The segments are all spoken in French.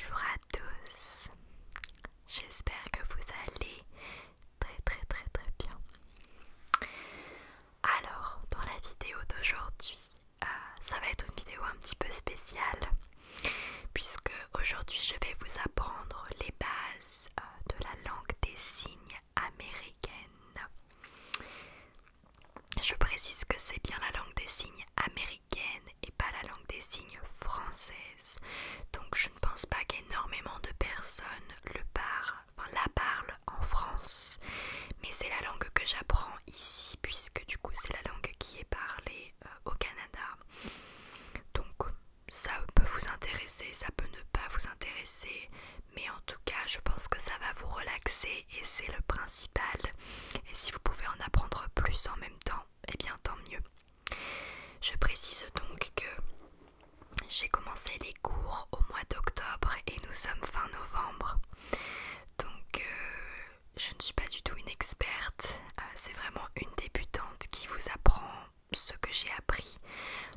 Bonjour à tous, j'espère que vous allez très bien. Alors, dans la vidéo d'aujourd'hui, ça va être une vidéo un petit peu spéciale puisque aujourd'hui je vais vous apprendre les bases de la langue des signes américaine. Je précise que c'est bien la langue des signes américaine et pas la langue des signes française. Donc je ne pense pas qu'énormément de personnes la parlent en France. Mais c'est la langue que j'apprends ici puisque du coup c'est la langue qui est parlée au Canada. Donc ça peut vous intéresser, ça peut ne pas vous intéresser. Mais en tout cas je pense que ça va vous relaxer et c'est le principal. Et si vous pouvez en apprendre plus en même temps, eh bien tant mieux. Je précise donc que j'ai commencé les cours au mois d'octobre et nous sommes fin novembre. Donc je ne suis pas du tout une experte, c'est vraiment une débutante qui vous apprend ce que j'ai appris.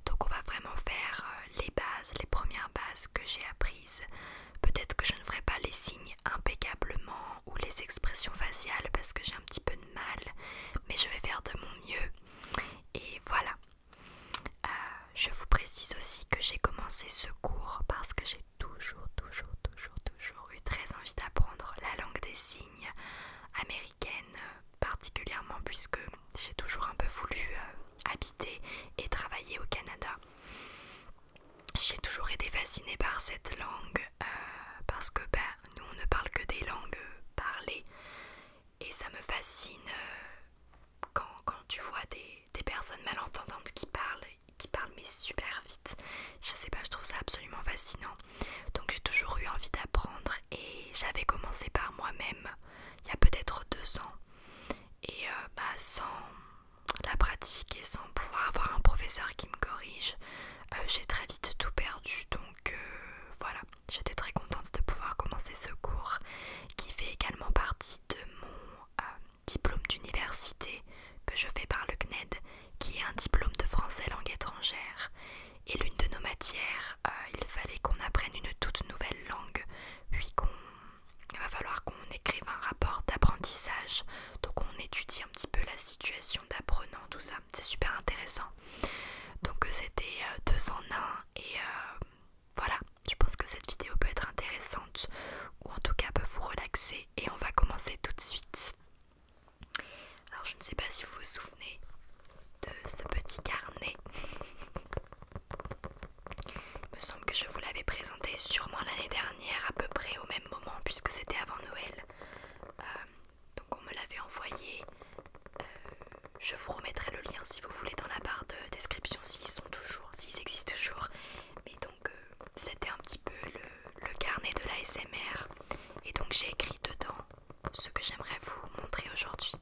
Donc on va vraiment faire les bases, les premières bases que j'ai apprises. Peut-être que je ne ferai pas les signes impeccablement ou les expressions faciales parce que j'ai un petit peu de mal, mais je vais faire de mon mieux. Et voilà. Je vous précise aussi que j'ai commencé ce cours parce que j'ai toujours eu très envie d'apprendre la langue des signes américaine, particulièrement puisque j'ai toujours un peu voulu habiter et travailler au Canada. J'ai toujours été fascinée par cette langue parce que nous on ne parle que des langues parlées et ça me fascine quand tu vois des personnes malentendantes qui parlent mais super vite. Je sais pas, je trouve ça absolument fascinant. Donc j'ai toujours eu envie d'apprendre et j'avais commencé par moi-même il y a peut-être 2 ans. Et sans la pratique et sans pouvoir avoir un professeur qui me corrige, j'ai très vite tout perdu. Donc voilà, j'étais très contente de pouvoir commencer ce cours qui fait également partie de mon diplôme d'université que je fais par le CNED, qui est un diplôme de français langue étrangère. Et l'une de nos matières, il fallait qu'on apprenne une toute nouvelle langue, puis il va falloir qu'on écrive un rapport d'apprentissage. Donc on étudie un petit peu la situation d'apprenant, tout ça. C'est super intéressant. Donc c'était 2 en 1 et voilà, je pense que cette vidéo peut être intéressante ou en tout cas peut vous relaxer et on va commencer tout de suite. Alors je ne sais pas si vous vous souvenez de ce petit carnet. Il me semble que je vous l'avais présenté sûrement l'année dernière à peu près au même moment puisque c'était avant Noël. Donc on me l'avait envoyé. Je vous remettrai le lien si vous voulez dans la barre de description s'ils existent toujours. Mais donc c'était un petit peu le carnet de l'ASMR. Et donc j'ai écrit dedans ce que j'aimerais vous montrer aujourd'hui.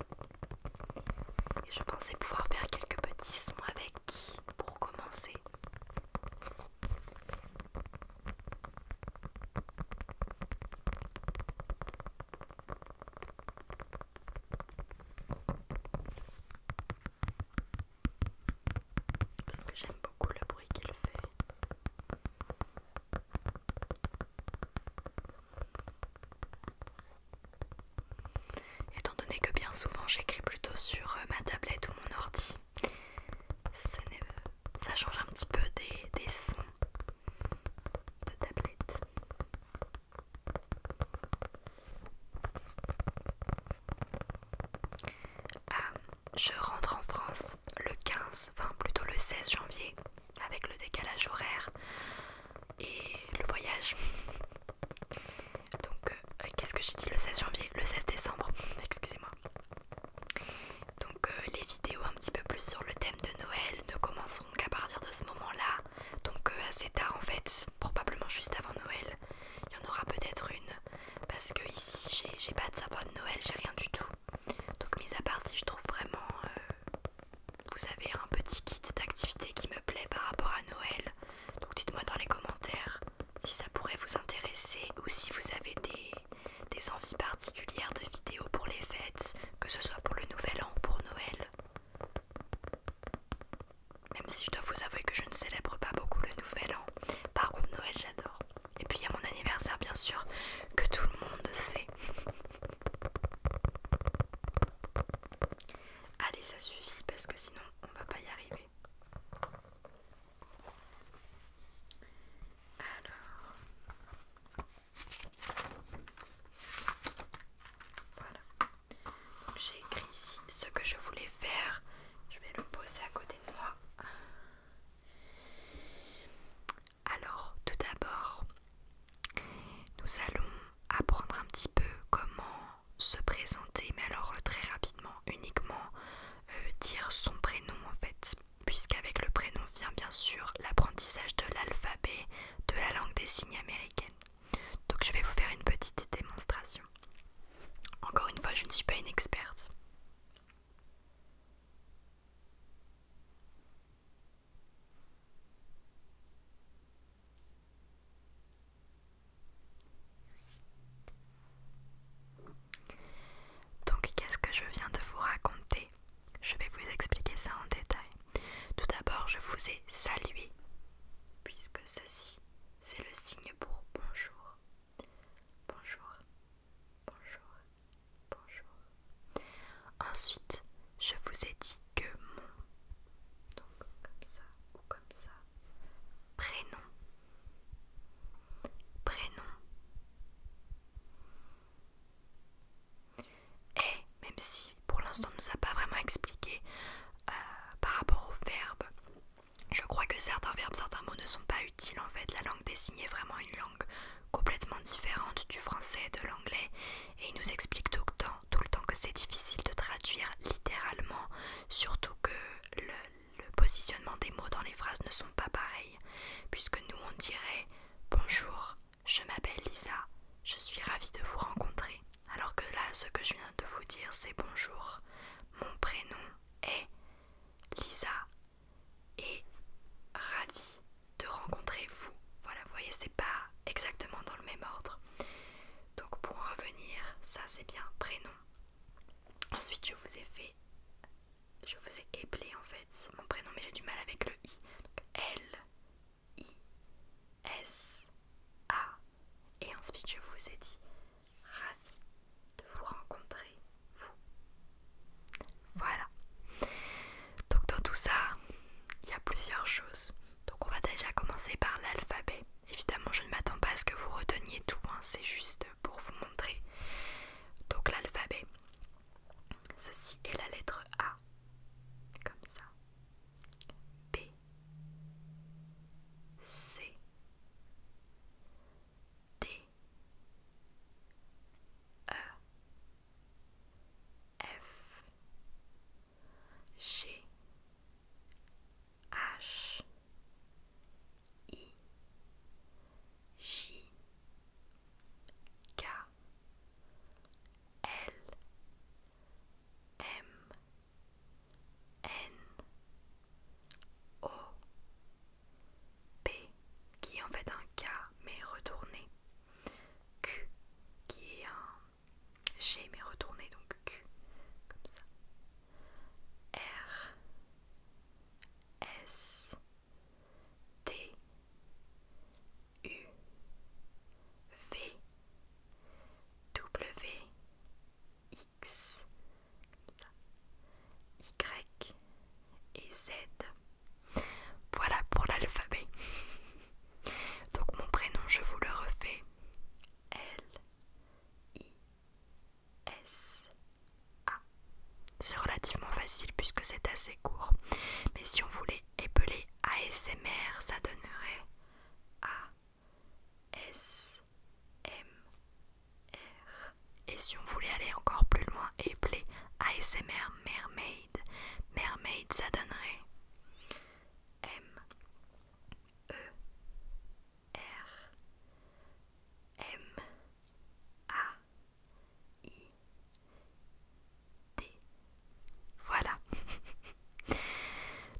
Et je pensais pouvoir faire quelques petits sons avec pour commencer. Parce que j'aime beaucoup le bruit qu'il fait. Étant donné que bien souvent j'écris plutôt sur ma tablette ou mon ordi, ça change un petit peu des sons de tablette. Je rentre en France le 15, enfin plutôt le 16 janvier, avec le décalage horaire et le voyage. Donc, qu'est-ce que j'ai dit le 16 janvier? Le 16 décembre, excusez-moi. Donc, les vidéos un petit peu plus sur le thème de Noël ne commenceront qu'à partir de ce moment-là. Donc, assez tard en fait, probablement juste avant Noël. Il y en aura peut-être une, parce que ici j'ai pas de sapin de Noël, j'ai rien du tout. Donc, mis à part si je trouve vraiment, vous avez un petit kit d'activités qui me plaît par rapport à Noël. Donc, dites-moi dans les commentaires si ça pourrait vous intéresser ou si vous avez des envies particulières de Allez, ça suffit parce que sinon on va pas y arriver. Alors, voilà. J'ai écrit ici ce que je voulais faire. Je vais le poser à côté de moi. Alors, tout d'abord, nous allons apprendre un petit peu comment se présenter, mais alors très rapidement, uniquement dire son prénom en fait, puisqu'avec le prénom vient bien sûr l'apprentissage de l'alphabet de la langue des signes américaine. Donc je vais vous faire une petite démonstration. Encore une fois, je ne suis pas une experte. Donc qu'est-ce que je viens de vous raconter? Je vais vous expliquer ça en détail. Tout d'abord, je vous ai salué, puisque ceci, c'est le signe pour bonjour. Bonjour, bonjour, bonjour. Ensuite, je vous ai dit que mon, donc comme ça ou comme ça, prénom, prénom, et même si pour l'instant on ne nous a pas vraiment expliqué par rapport au verbe, je crois que certains verbes, certains mots ne sont pas utiles en fait. La langue des signes est vraiment une langue complètement différente du français et de l'anglais, et il nous explique tout le temps que c'est difficile de traduire littéralement, surtout que le positionnement des mots dans les phrases ne sont pas pareils, puisque nous on dirait bonjour, je m'appelle Lisa, je suis ravie de vous rencontrer, alors que là ce que je viens de vous dire c'est bonjour, mon prénom est Lisa et ravie de rencontrer vous. Voilà, vous voyez, c'est pas exactement dans le même ordre. Donc pour en revenir, ça c'est bien prénom. Ensuite je vous ai éplé en fait mon prénom, mais j'ai du mal avec le i. Donc L-I-S-A. Et ensuite je vous ai dit ravie de vous rencontrer, vous. Voilà. Donc dans tout ça, il y a plusieurs choses. Donc on va déjà commencer par l'alphabet. Évidemment, je ne m'attends pas à ce que vous reteniez tout, hein, c'est juste pour vous montrer. Donc l'alphabet, ceci est la lettre A, comme ça. B, C, D, E, F, G, H, I, J, K, L, M, N, O, P, qui est en fait un K mais retourné, Q, qui est un G mais retourné, donc Q, comme ça, R, S, T, U, V, W, X, Y et Z. Voilà pour l'alphabet. Donc mon prénom, je vous le refais. L-I-S-A. C'est relativement facile puisque c'est assez court. Mais si on voulait épeler ASMR, ça donnerait A-S-M-R. Et si on voulait aller encore plus loin et épeler ASMR Mermaid, Mermaid, ça donnerait M-E-R-M-A-I-D. Voilà.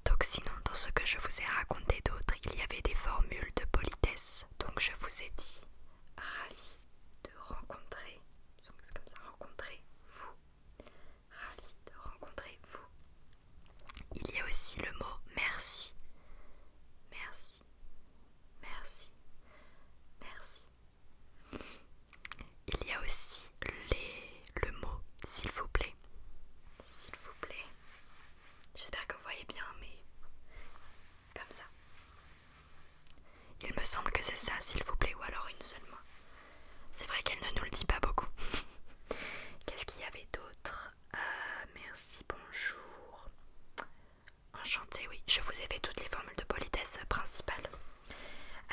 Donc sinon, dans ce que je vous ai raconté d'autre, il y avait des formules de politesse. Donc je vous ai dit ravi de rencontrer, donc c'est comme ça, rencontrer vous. Ravi de rencontrer merci, bonjour. Enchantée, oui, je vous ai fait toutes les formules de politesse principales.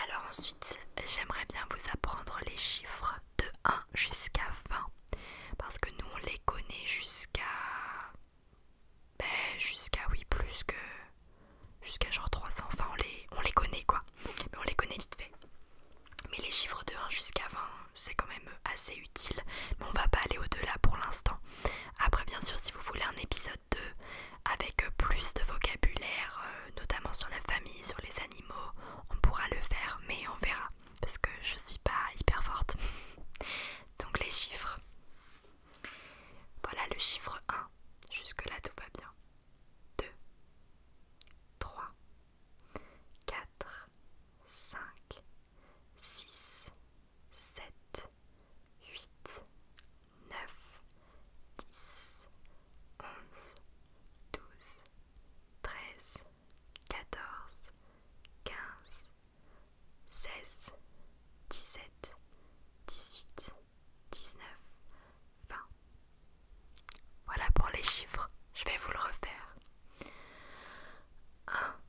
Alors ensuite, j'aimerais bien vous apprendre les chiffres de 1 jusqu'à 20. Parce que nous, on les connaît jusqu'à... oui, plus que... Jusqu'à genre 300, enfin on les connaît quoi. Mais on les connaît vite fait. Mais les chiffres de 1 jusqu'à 20, c'est quand même assez utile. Mais on va pas aller au-delà pour l'instant. Après, bien sûr, si vous voulez un épisode 2 avec plus de vocabulaire, notamment sur la famille, sur les animaux, on pourra le faire, mais on verra. Parce que je suis pas hyper forte. Donc les chiffres. Voilà le chiffre 1. Jusque là tout va bien. 2, 3, 4, 5, 6, 7, 8, 9, 10, 11, 12, 13, 14, 15, 16, 17, 18, 19, 20. Voilà pour les chiffres, je vais vous le refaire. 1,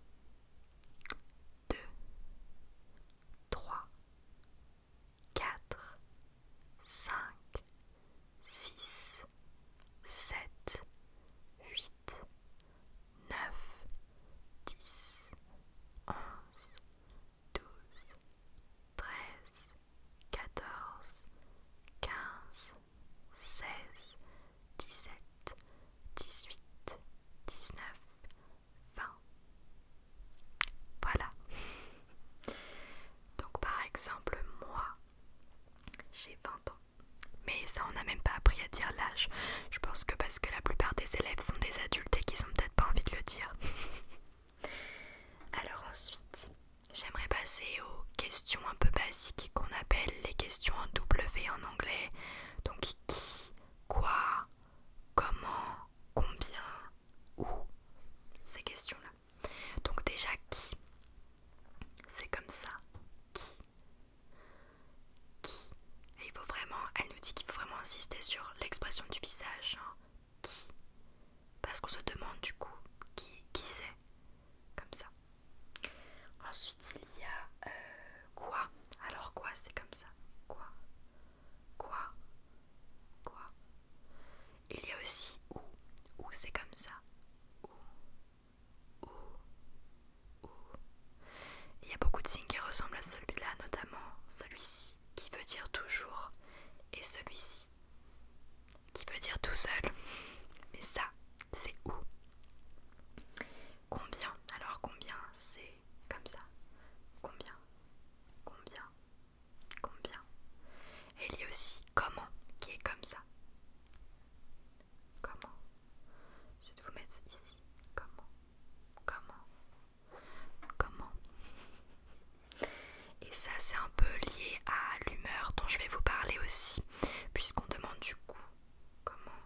2, 3, 4, 5, 6, 7, 8, 9, 10, 11, 12, 13, 14, 15, 16, 17, 18, 19, 20. Voilà. Donc par exemple, moi, j'ai 20 ans. Mais ça, on n'a même pas appris à dire l'âge. Je pense que parce que la plupart des élèves sont des adultes et qu'ils ont peut-être pas envie de le dire. Alors ensuite, j'aimerais passer aux questions un peu basiques qu'on appelle les questions en W en anglais. Donc qui, quoi, comment, combien, où, ces questions-là. Donc déjà qui, c'est comme ça. Qui. Et il faut vraiment, elle nous dit qu'il faut vraiment insister sur l'expression du visage. Hein. Qui. Parce qu'on se demande du coup qui c'est. Comme ça. Ensuite il y a quoi. Alors quoi c'est comme ça. Quoi. Quoi. Quoi. Il y a aussi où. Où c'est comme ça. Où. Où. Où. Il y a beaucoup de signes qui ressemblent à celui-là, notamment celui-ci qui veut dire toujours et celui-ci qui veut dire tout seul. Mais ça, c'est où. Combien. Alors combien, c'est comme ça. Combien. Combien. Combien. Et il y a aussi comment qui est comme ça. Comment. Je vais vous mettre ici. Comment. Comment. Comment. Et ça c'est un peu lié à l'humeur dont je vais vous parler aussi, puisqu'on demande du coup comment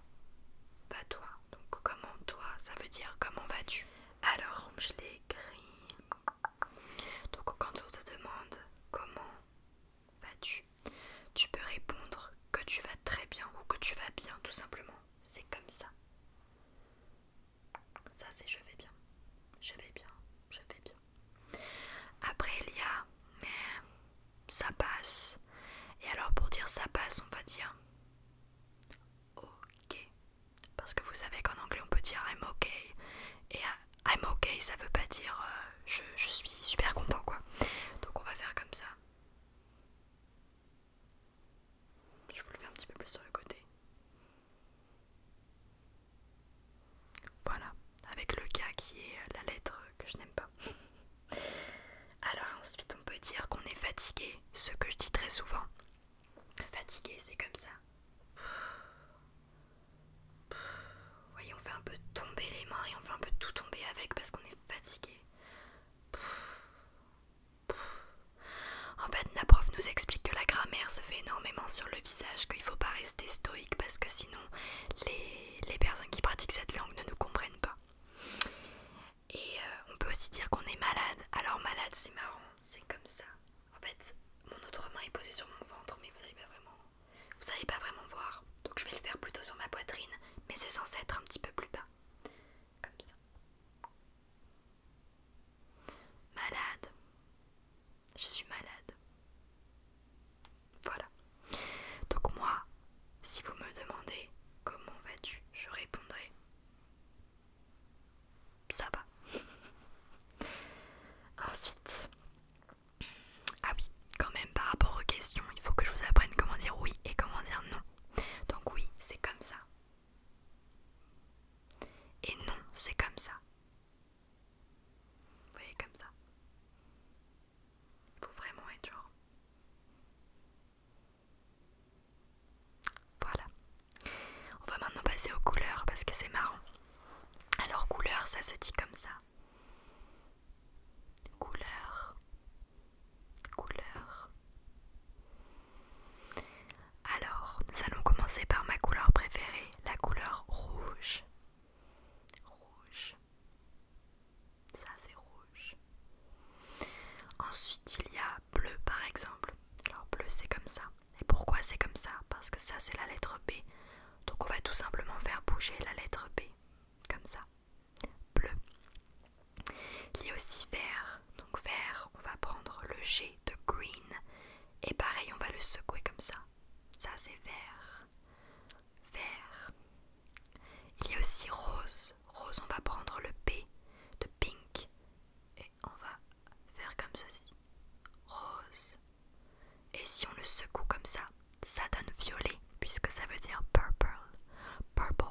va-toi. Donc comment toi, ça veut dire comment vas-tu. Alors je l'ai écrit. Donc quand on te demande comment vas-tu, tu peux répondre que tu vas très bien ou que tu vas bien tout simplement. C'est comme ça. Ça c'est je vais bien. Je vais bien. Je vais bien. Après il y a mais ça passe. Et alors pour dire ça passe, on va dire ok. Parce que vous savez qu'en anglais on peut dire I'm okay. Et I'm okay ça veut pas dire je suis super content quoi. Donc on va faire comme ça. Je vous le fais un petit peu plus sur le côté. Voilà, avec le K qui est la lettre que je n'aime pas. Alors ensuite on peut dire qu'on est fatigué, ce que je dis très souvent. Fatigué c'est comme ça. Vous voyez on fait un peu tomber les mains et on fait un peu tout tomber avec parce qu'on est fatigué. En fait la prof nous explique que la grammaire se fait énormément sur le visage, qu'il ne faut pas rester stoïque parce que sinon les personnes qui pratiquent cette langue ne nous comprennent pas. Et on peut aussi dire qu'on est malade. Alors malade c'est marrant, c'est comme ça. En fait mon autre main est posée sur mon ventre mais vous allez pas vraiment voir. Donc je vais le faire plutôt sur ma poitrine, mais c'est censé être un petit peu plus bas. Comme ça. Malade. Je suis malade. Voilà. Donc moi, si vous me demandez comment vas-tu, je répondrai ça va. Ensuite, ah oui, quand même par rapport aux questions, il faut que je vous apprenne comment dire oui et comment dire non. Donc oui, c'est comme ça. Et non, c'est comme ça. Vous voyez, comme ça. Il faut vraiment être genre. Voilà. On va maintenant passer aux couleurs parce que c'est marrant. Alors couleur, ça se dit comme ça. Couleur. Couleur. Alors, nous allons commencer par ma couleur préférée, la couleur rouge. Rouge. Ça c'est rouge. Ensuite, il y a bleu par exemple. Alors bleu c'est comme ça. Et pourquoi c'est comme ça? Parce que ça c'est la lettre B. Donc on va tout simplement faire bouger la lettre B. Comme ça. Bleu. Il y a aussi vert. Donc vert, on va prendre le G de green. Et pareil, on va le secouer comme ça. Ça c'est vert. Vert. Il y a aussi rose. Rose, on va prendre le P de pink. Et on va faire comme ceci. Rose. Et si on le secoue comme ça, ça donne violet, puisque ça veut dire purple. Purple.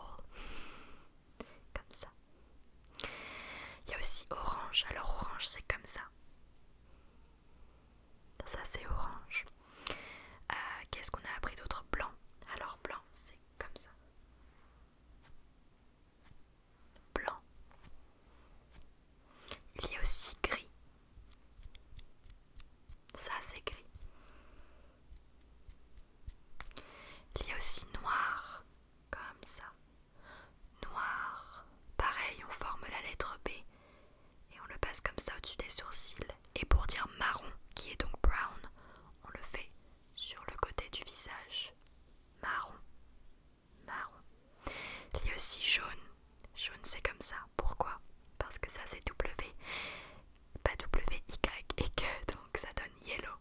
Comme ça. Il y a aussi orange. Alors orange, c'est comme ça. Ça c'est orange. Qu'est-ce qu'on a appris d'autre? Blanc. Alors blanc, c'est comme ça. Blanc. Il y a aussi gris. Ça c'est gris. Il y a aussi noir. Comme ça. Noir. Pareil, on forme la lettre B. Et on le passe comme ça au-dessus des sourcils. Et pour dire marron, qui est donc brown, on le fait sur le côté du visage. Marron. Marron. Il y a aussi jaune. Jaune c'est comme ça. Pourquoi? Parce que ça c'est W. Pas W, Y et que, donc ça donne yellow.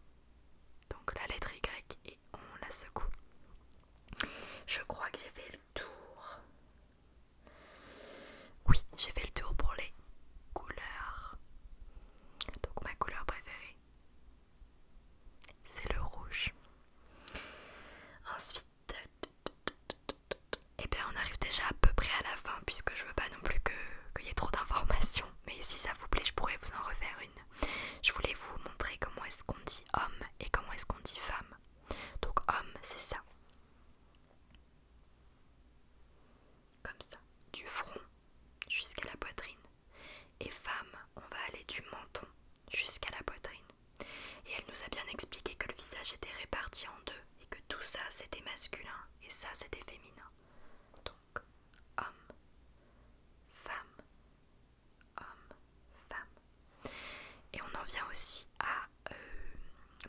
Donc la lettre Y et on la secoue. Je crois que j'ai fait le tour. Oui, j'ai fait le tour pour les couleurs. Donc ma couleur préférée, c'est le rouge. Ensuite, et bien on arrive déjà à peu près à la fin puisque je veux pas non plus qu'il y ait trop d'informations. Mais si ça vous plaît, je pourrais vous en refaire une. Je voulais vous montrer comment est-ce qu'on dit homme et comment est-ce qu'on dit femme. Donc homme, c'est ça. Comme ça, du front jusqu'à la poitrine. Et femme, on va aller du menton jusqu'à la poitrine. Et elle nous a bien expliqué que le visage était réparti en deux et que tout ça c'était masculin et ça c'était féminin. Donc homme, femme, homme, femme. Et on en vient aussi à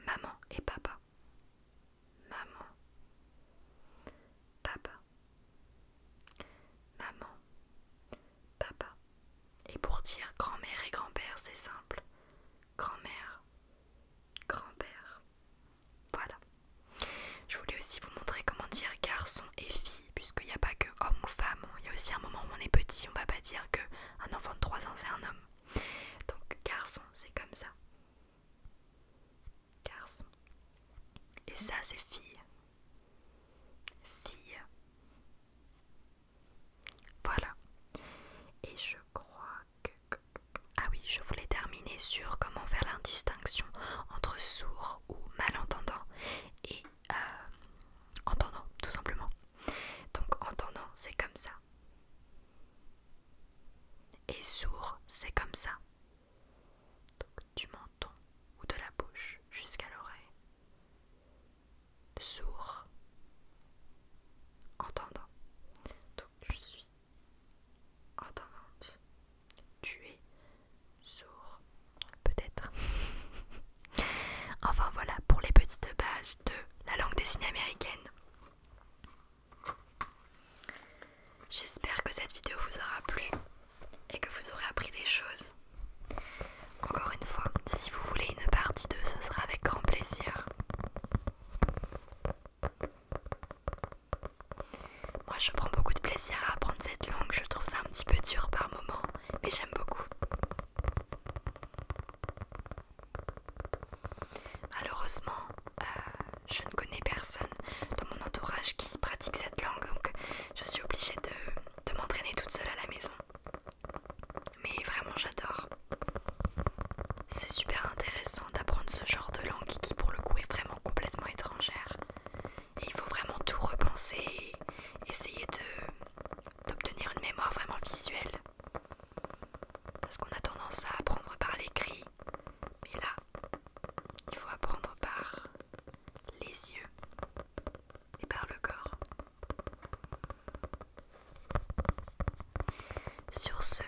maman et papa. Maman, papa, maman, papa. Et pour dire grand-mère et grand-père, c'est simple. Grand-mère, grand-père. Voilà. Je voulais aussi vous montrer comment dire garçon et fille, puisqu'il n'y a pas que homme ou femme. Il y a aussi un moment où on est petit, on va pas dire qu'un enfant de 3 ans c'est un homme. Donc garçon, c'est comme ça. Garçon. Et ça c'est fille. Fille. Voilà. Et je crois que... Ah oui, je voulais terminer sur comment faire la distinction entre sourd ou malentendant et entendant, tout simplement. Donc entendant, c'est comme ça. Et sourd, c'est comme ça. Donc du menton ou de la bouche jusqu'à l'oreille. Sourd. Entendant. Donc je suis entendante. Tu es sourd. Peut-être. Enfin voilà pour les petites bases de la langue des signes américaine. J'espère j'espère que cette vidéo vous aura plu et que vous aurez appris des choses. Encore une fois, si vous voulez une partie 2, ce sera avec grand plaisir. Moi je prends beaucoup de plaisir à apprendre cette langue, je trouve ça un petit peu dur par moment, mais j'aime beaucoup. Malheureusement, je ne connais personne dans mon entourage qui pratique cette langue, donc je suis obligée de m'entraîner toute seule à la maison. Mais vraiment j'adore. C'est super intéressant d'apprendre ce genre de langue qui pour le coup est vraiment complètement étrangère. Et il faut vraiment tout repenser et essayer d'obtenir une mémoire vraiment visuelle. Parce qu'on a tendance à apprendre par l'écrit, mais là, il faut apprendre par les yeux et par le corps. Sur ce,